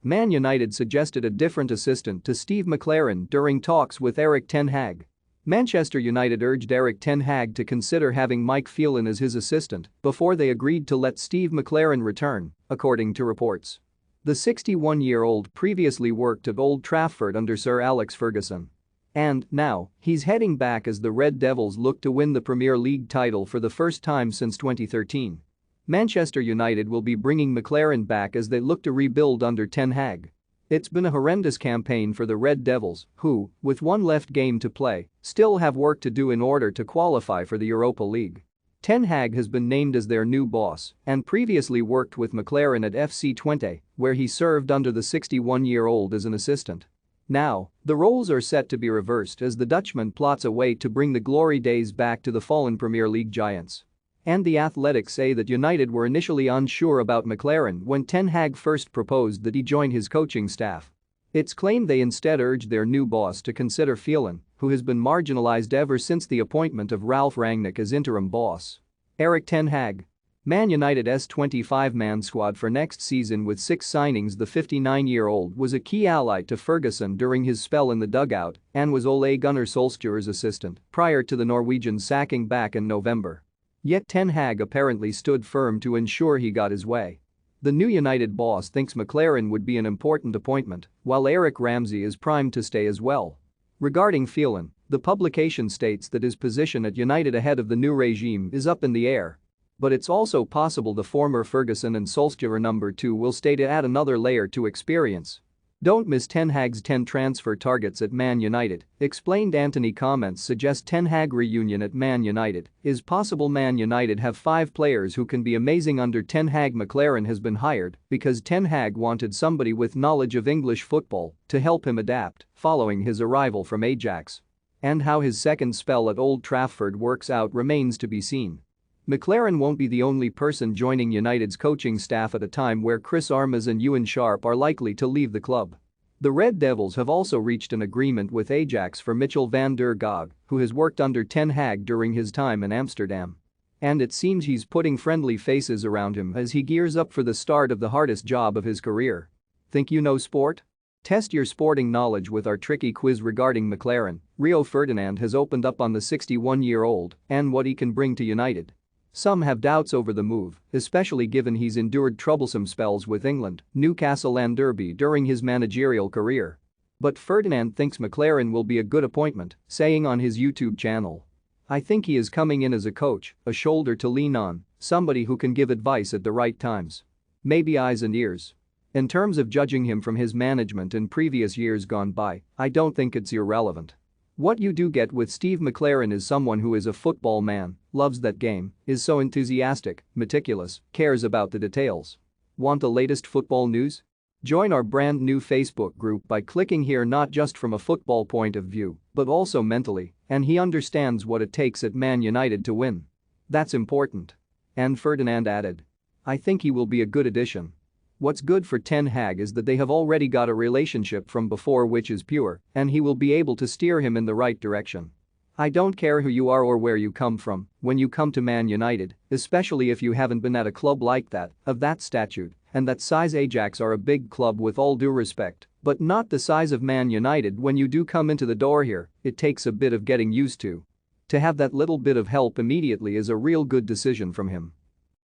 Man United suggested a different assistant to Steve McClaren during talks with Erik ten Hag. Manchester United urged Erik ten Hag to consider having Mike Phelan as his assistant before they agreed to let Steve McClaren return, according to reports. The 61-year-old previously worked at Old Trafford under Sir Alex Ferguson. And now, he's heading back as the Red Devils look to win the Premier League title for the first time since 2013. Manchester United will be bringing McClaren back as they look to rebuild under ten Hag. It's been a horrendous campaign for the Red Devils, who, with one left game to play, still have work to do in order to qualify for the Europa League. Ten Hag has been named as their new boss and previously worked with McClaren at FC Twente, where he served under the 61-year-old as an assistant. Now, the roles are set to be reversed as the Dutchman plots a way to bring the glory days back to the fallen Premier League giants. And The Athletic say that United were initially unsure about McClaren when Ten Hag first proposed that he join his coaching staff. It's claimed they instead urged their new boss to consider Phelan, who has been marginalized ever since the appointment of Ralf Rangnick as interim boss. Erik ten Hag. Man United's 25-man squad for next season with 6 signings. The 59-year-old was a key ally to Ferguson during his spell in the dugout and was Ole Gunnar Solskjaer's assistant prior to the Norwegian sacking back in November. Yet Ten Hag apparently stood firm to ensure he got his way. The new United boss thinks McClaren would be an important appointment, while Eric Ramsey is primed to stay as well. Regarding Phelan, the publication states that his position at United ahead of the new regime is up in the air. But it's also possible the former Ferguson and Solskjaer number 2 will stay to add another layer to experience. Don't miss Ten Hag's 10 transfer targets at Man United, explained. Anthony comments suggest Ten Hag reunion at Man United is possible. Man United have 5 players who can be amazing under Ten Hag. McClaren has been hired because Ten Hag wanted somebody with knowledge of English football to help him adapt following his arrival from Ajax. And how his second spell at Old Trafford works out remains to be seen. McClaren won't be the only person joining United's coaching staff at a time where Chris Armas and Ewan Sharp are likely to leave the club. The Red Devils have also reached an agreement with Ajax for Mitchell van der Gaag, who has worked under Ten Hag during his time in Amsterdam. And it seems he's putting friendly faces around him as he gears up for the start of the hardest job of his career. Think you know sport? Test your sporting knowledge with our tricky quiz regarding McClaren. Rio Ferdinand has opened up on the 61-year-old and what he can bring to United. Some have doubts over the move, especially given he's endured troublesome spells with England, Newcastle and Derby during his managerial career. But Ferdinand thinks McClaren will be a good appointment, saying on his YouTube channel, "I think he is coming in as a coach, a shoulder to lean on, somebody who can give advice at the right times. Maybe eyes and ears. In terms of judging him from his management in previous years gone by, I don't think it's irrelevant. What you do get with Steve McClaren is someone who is a football man, loves that game, is so enthusiastic, meticulous, cares about the details. Want the latest football news? Join our brand new Facebook group by clicking here, not just from a football point of view, but also mentally, and he understands what it takes at Man United to win. That's important." And Ferdinand added, "I think he will be a good addition. What's good for Ten Hag is that they have already got a relationship from before which is pure, and he will be able to steer him in the right direction. I don't care who you are or where you come from when you come to Man United, especially if you haven't been at a club like that, of that statute, and that size. Ajax are a big club with all due respect, but not the size of Man United. When you do come into the door here, it takes a bit of getting used to. To have that little bit of help immediately is a real good decision from him."